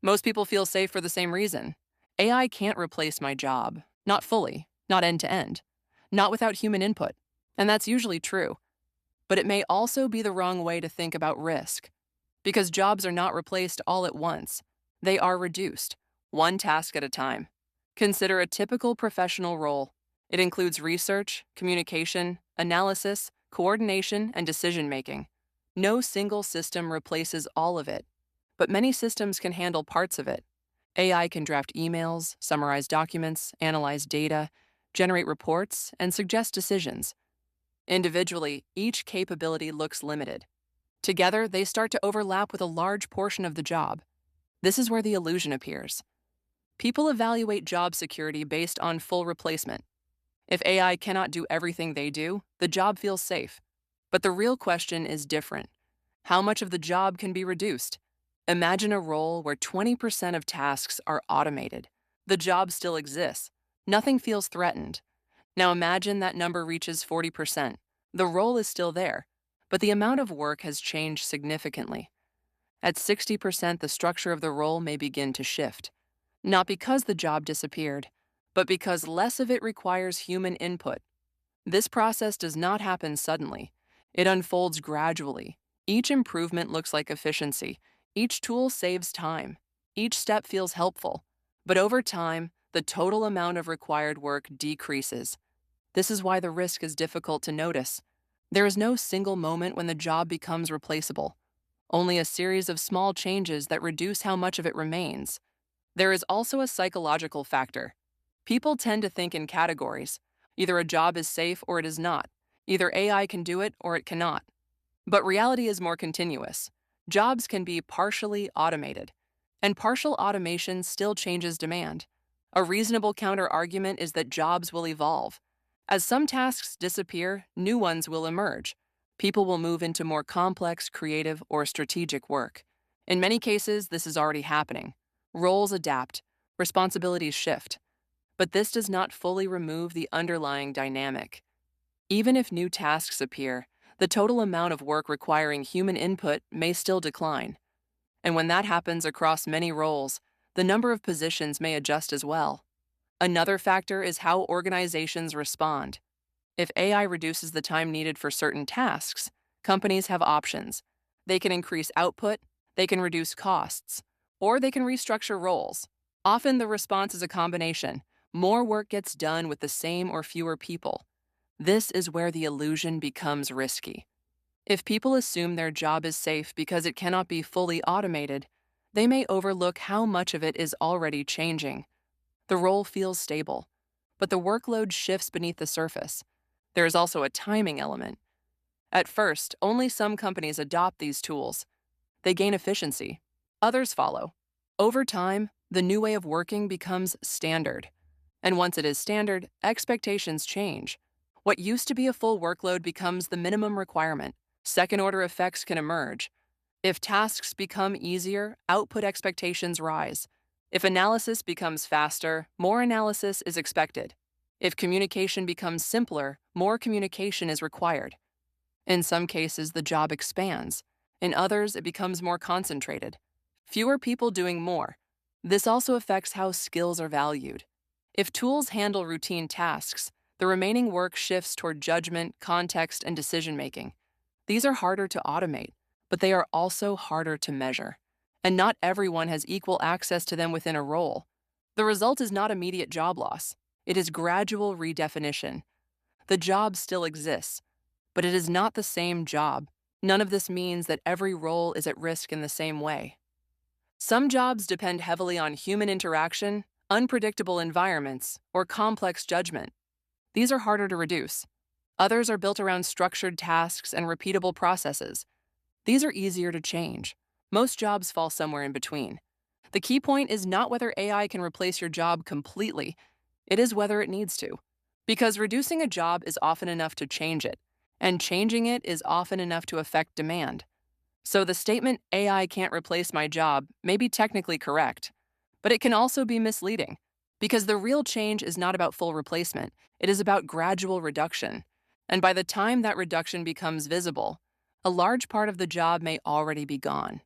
Most people feel safe for the same reason. AI can't replace my job. Not fully, not end to end, not without human input. And that's usually true. But it may also be the wrong way to think about risk. Because jobs are not replaced all at once. They are reduced, one task at a time. Consider a typical professional role. It includes research, communication, analysis, coordination, and decision making. No single system replaces all of it, but many systems can handle parts of it. AI can draft emails, summarize documents, analyze data, generate reports, and suggest decisions. Individually, each capability looks limited. Together, they start to overlap with a large portion of the job. This is where the illusion appears. People evaluate job security based on full replacement. If AI cannot do everything they do, the job feels safe. But the real question is different. How much of the job can be reduced? Imagine a role where 20% of tasks are automated. The job still exists. Nothing feels threatened. Now imagine that number reaches 40%. The role is still there, but the amount of work has changed significantly. At 60%, the structure of the role may begin to shift. Not because the job disappeared, but because less of it requires human input. This process does not happen suddenly. It unfolds gradually. Each improvement looks like efficiency. Each tool saves time. Each step feels helpful. But over time, the total amount of required work decreases. This is why the risk is difficult to notice. There is no single moment when the job becomes replaceable, only a series of small changes that reduce how much of it remains. There is also a psychological factor. People tend to think in categories. Either a job is safe or it is not. Either AI can do it or it cannot. But reality is more continuous. Jobs can be partially automated, and partial automation still changes demand. A reasonable counter-argument is that jobs will evolve. As some tasks disappear, new ones will emerge. People will move into more complex, creative, or strategic work. In many cases, this is already happening. Roles adapt, responsibilities shift. But this does not fully remove the underlying dynamic. Even if new tasks appear, the total amount of work requiring human input may still decline. And when that happens across many roles, the number of positions may adjust as well. Another factor is how organizations respond. If AI reduces the time needed for certain tasks, companies have options. They can increase output, they can reduce costs, or they can restructure roles. Often the response is a combination. More work gets done with the same or fewer people. This is where the illusion becomes risky. If people assume their job is safe because it cannot be fully automated, they may overlook how much of it is already changing. The role feels stable, but the workload shifts beneath the surface. There is also a timing element. At first, only some companies adopt these tools. They gain efficiency. Others follow. Over time, the new way of working becomes standard. And once it is standard, expectations change. What used to be a full workload becomes the minimum requirement. Second-order effects can emerge. If tasks become easier, output expectations rise. If analysis becomes faster, more analysis is expected. If communication becomes simpler, more communication is required. In some cases, the job expands. In others, it becomes more concentrated. Fewer people doing more. This also affects how skills are valued. If tools handle routine tasks, the remaining work shifts toward judgment, context, and decision-making. These are harder to automate, but they are also harder to measure. And not everyone has equal access to them within a role. The result is not immediate job loss. It is gradual redefinition. The job still exists, but it is not the same job. None of this means that every role is at risk in the same way. Some jobs depend heavily on human interaction, unpredictable environments, or complex judgment. These are harder to reduce. Others are built around structured tasks and repeatable processes. These are easier to change. Most jobs fall somewhere in between. The key point is not whether AI can replace your job completely. It is whether it needs to. Because reducing a job is often enough to change it, and changing it is often enough to affect demand. So the statement, AI can't replace my job, may be technically correct, but it can also be misleading. Because the real change is not about full replacement, it is about gradual reduction. And by the time that reduction becomes visible, a large part of the job may already be gone.